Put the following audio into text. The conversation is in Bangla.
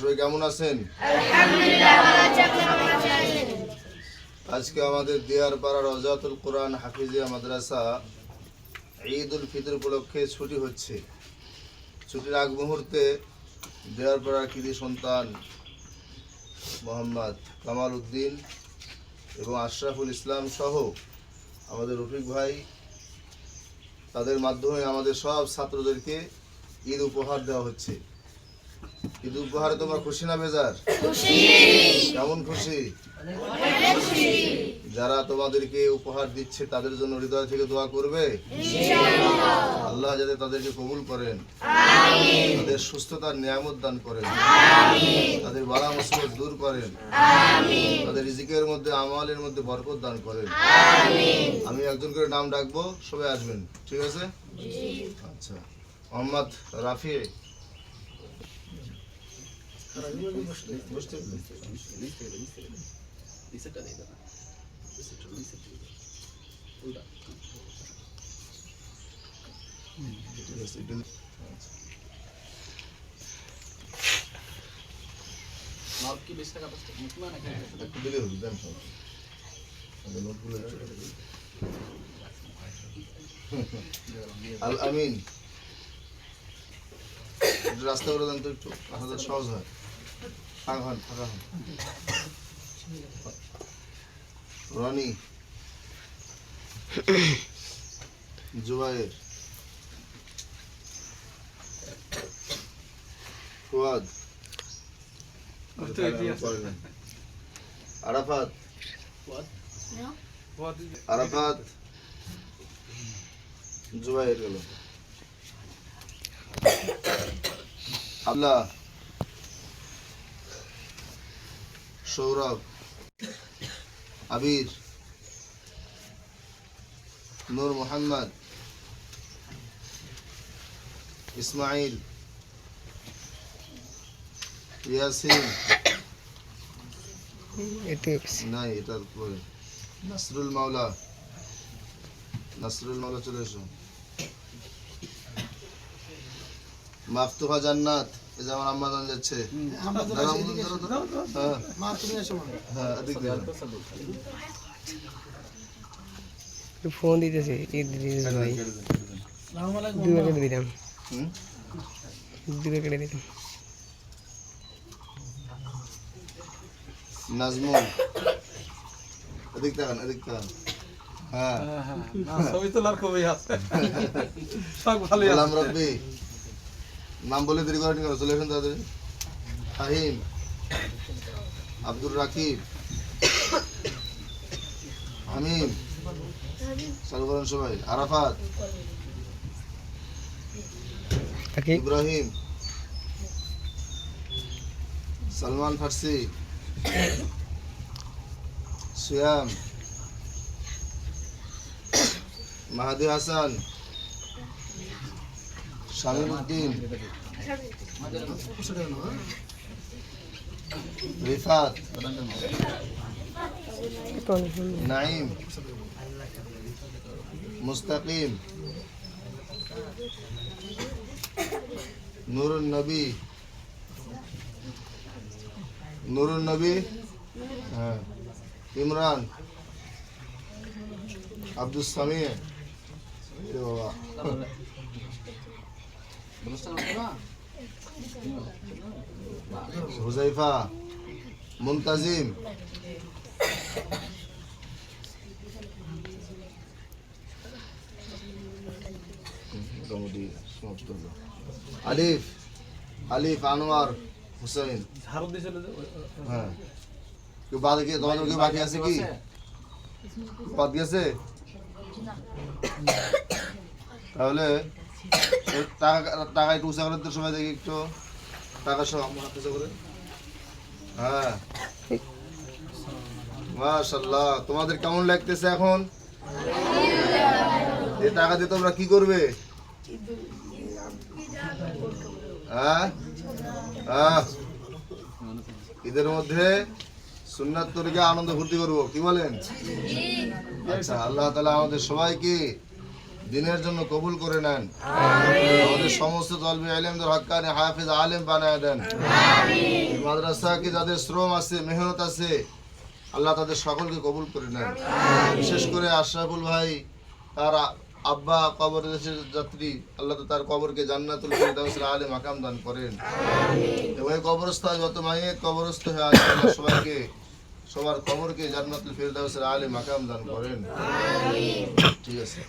সবাই কেমন আছেন? আজকে আমাদের দিয়ারপাড়া রওজাতুল কোরআন হাফিজিয়া মাদ্রাসা ঈদ উল ফিতর উপলক্ষে ছুটি হচ্ছে। ছুটির আগ মুহূর্তে দিয়ারপাড়ার কৃতি সন্তান মোহাম্মদ কামাল উদ্দিন এবং আশরাফুল ইসলাম সহ আমাদের রফিক ভাই, তাদের মাধ্যমে আমাদের সব ছাত্রদেরকে ঈদ উপহার দেওয়া হচ্ছে। ঈদ উপহারে তোমরা খুশি না বেজার? কেমন খুশি? যারা তোমাদেরকে উপহার দিচ্ছে তাদের জন্য হৃদয় থেকে দোয়া করবে, আল্লাহ যাতে তাদেরকে কবুল করেন, তাদের সুস্থতার নিয়ামত দান করেন, তাদের বালা মুসিবত দূর করেন, তাদের রিজিকের মধ্যে আমালের মধ্যে বরকত দান করেন। আমি একজন করে নাম ডাকবো, সবাই আসবেন, ঠিক আছে? আচ্ছা, মোহাম্মদ রাফি। আল আমিন, রাস্তা করে দেন তো একটু, আমাদের সহজ হয়। রনি, জুবাইর, ফুয়াদ, আরাফাত, আরাফাত, জুবাইর গেল, আল্লাহ, সৌরভ, আবির, নূর মোহাম্মদ, ইসমাইল, ইয়াসিন, নাই এটার পরে নাসরুল মাওলা, নাসরুল মাওলা চলে এসো, মাফতুহা জান্নাত, এই যে আমার আম্মা জান যাচ্ছে, ফোন দিতেছে ভাই, দুটো কেটে দিলাম, দুটো কেটে দিলাম। নাজমুল, এদিক তাকান, এদিক তাকান। হ্যাঁ, ছবি তোলার খুবই আছে, সব ভালোই আছে। রব্বি, নাম বলে দেরি করেন কেন? চলে আসুন তাদের। ফাহিম, আব্দুর রাকিব, হামিম, চালু করেন সবাই। আরাফাত, ইব্রাহিম, সালমান ফার্সি, সিয়াম, মাহাদি হাসান, শামীম উদ্দিন, রিফাত, নাইম, মুস্তাকিম, নুরুন নবী, নুরুন নবী, হ্যাঁ, ইমরান, আব্দুল সামি, বাবা, হুজাইফা, মুনতাজিম, আলিফ, আলিফ, আনোয়ার হুসাইন। হ্যাঁ, কেউ বাদ গিয়ে তোমাদের কেউ বাকি আছে কি? বাদ গেছে? তাহলে টাকা একটু উঁচা করে তো সময় দেখি একটু, টাকা সব আমার হাতে করে। হ্যাঁ, মাশাআল্লাহ, তোমাদের কেমন লাগতেছে এখন? এই টাকা দিয়ে তোমরা কি করবে? হ্যাঁ, ঈদের মধ্যে সুন্নাত তরিকা আনন্দ ফুর্তি করবো, কি বলেন? আচ্ছা, আল্লাহ তাআলা আমাদের সবাইকে দিনের জন্য কবুল করে নেন। আমাদের সমস্ত তলবে ইলমদের হক্কানি হাফেজ আলেম বানায় দেন। এই মাদ্রাসা কি যাদের শ্রম আছে, মেহনত আছে, আল্লাহ তাদের সকলকে কবুল করে নেন। বিশেষ করে আশরাফুল ভাই, তার আব্বা কবর দেশের যাত্রী, আল্লাহ তো তার কবরকে জান্নাতুল ফিরদাউসের আলে মাকাম দান করেন। এবং এই কবরস্থান যত মাইয়েত কবরস্থ হয়ে আছে, আল্লাহ সবাইকে, সবার কবরকে জান্নাতুল ফিরদাউসের আলে মাকাম দান করেন। ঠিক আছে।